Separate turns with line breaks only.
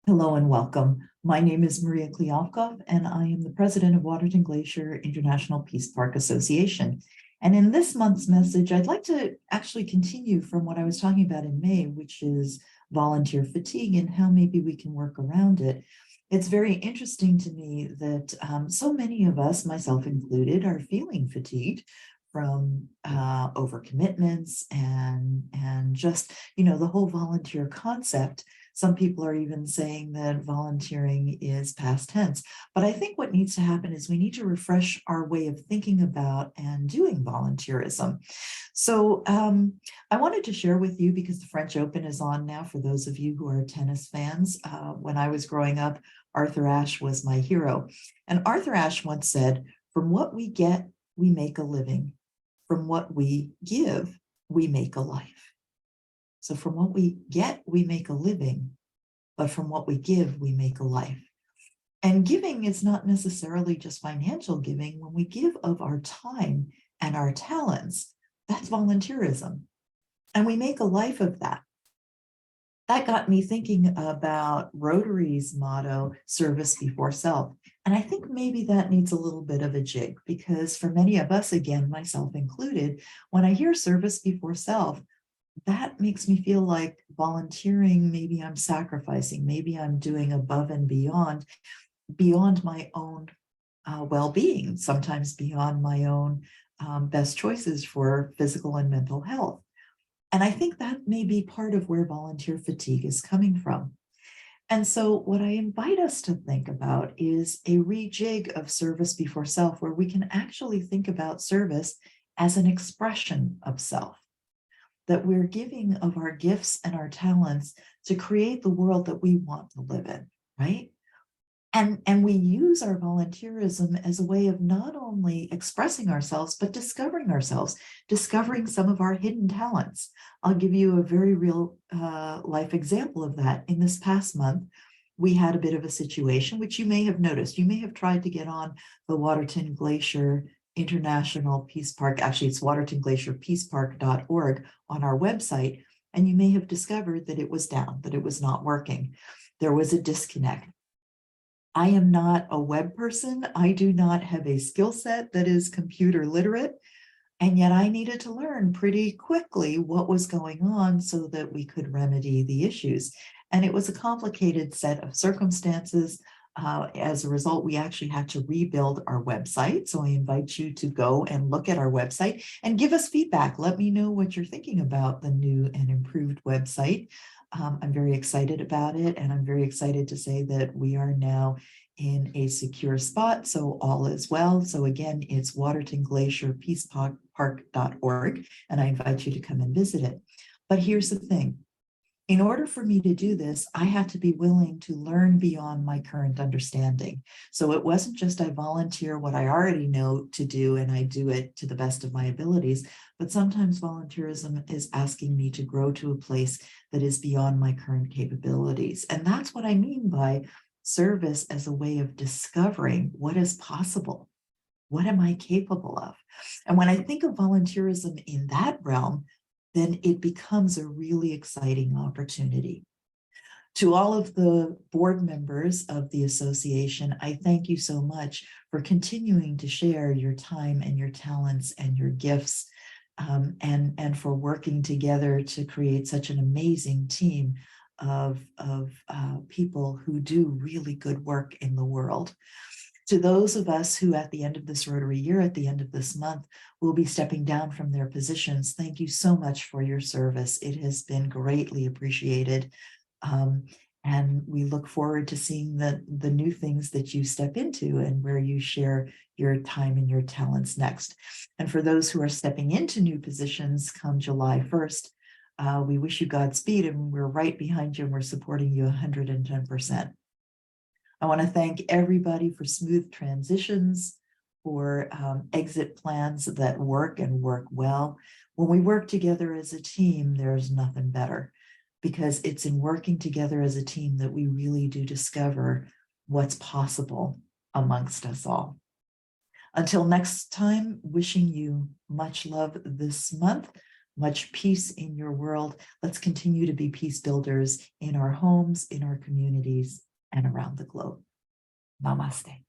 Hello and welcome. My name is Maria Kliavkoff, and I am the president of Waterton-Glacier International Peace Park Association. And in this month's message, I'd like to actually continue from what I was talking about in May, which is volunteer fatigue and how maybe we can work around it. It's very interesting to me that so many of us, myself included, are feeling fatigued from overcommitments and just, the whole volunteer concept. Some people are even saying that volunteering is past tense. But I think what needs to happen is we need to refresh our way of thinking about and doing volunteerism. So I wanted to share with you, because the French Open is on now, for those of you who are tennis fans. When I was growing up, Arthur Ashe was my hero. And Arthur Ashe once said, "From what we get, we make a living. From what we give, we make a life." So from what we get, we make a living, but from what we give, we make a life. And giving is not necessarily just financial giving. When we give of our time and our talents, that's volunteerism. And we make a life of that. That got me thinking about Rotary's motto, service before self. And I think maybe that needs a little bit of a jig, because for many of us, again, myself included, when I hear service before self, that makes me feel like volunteering. Maybe I'm sacrificing, maybe I'm doing above and beyond my own well-being, sometimes beyond my own best choices for physical and mental health. And I think that may be part of where volunteer fatigue is coming from. And so what I invite us to think about is a rejig of service before self, where we can actually think about service as an expression of self, that we're giving of our gifts and our talents to create the world that we want to live in, right? And we use our volunteerism as a way of not only expressing ourselves, but discovering ourselves, discovering some of our hidden talents. I'll give you a very real life example of that. In this past month, we had a bit of a situation, which you may have noticed. You may have tried to get on the Waterton-Glacier International Peace Park. Actually, it's watertonglacierpeacepark.org on our website. And you may have discovered that it was down, that it was not working. There was a disconnect. I am not a web person. I do not have a skill set that is computer literate. And yet I needed to learn pretty quickly what was going on so that we could remedy the issues. And it was a complicated set of circumstances. As a result, we actually had to rebuild our website. So I invite you to go and look at our website and give us feedback. Let me know what you're thinking about the new and improved website. I'm very excited about it, and I'm very excited to say that we are now in a secure spot, so all is well. So again, it's watertonglacierpeacepark.org, and I invite you to come and visit it. But here's the thing. In order for me to do this, I had to be willing to learn beyond my current understanding. So it wasn't just I volunteer what I already know to do and I do it to the best of my abilities, but sometimes volunteerism is asking me to grow to a place that is beyond my current capabilities. And that's what I mean by service as a way of discovering what is possible. What am I capable of? And when I think of volunteerism in that realm, then it becomes a really exciting opportunity. To all of the board members of the association, I thank you so much for continuing to share your time and your talents and your gifts, and for working together to create such an amazing team of people who do really good work in the world. To those of us who at the end of this Rotary year, at the end of this month, will be stepping down from their positions, thank you so much for your service. It has been greatly appreciated. And we look forward to seeing the new things that you step into and where you share your time and your talents next. And for those who are stepping into new positions come July 1st, we wish you Godspeed, and we're right behind you and we're supporting you 110%. I want to thank everybody for smooth transitions, for exit plans that work and work well. When we work together as a team, there's nothing better, because it's in working together as a team that we really do discover what's possible amongst us all. Until next time, wishing you much love this month. much peace in your world. Let's continue to be peace builders in our homes, in our communities, and around the globe. Namaste.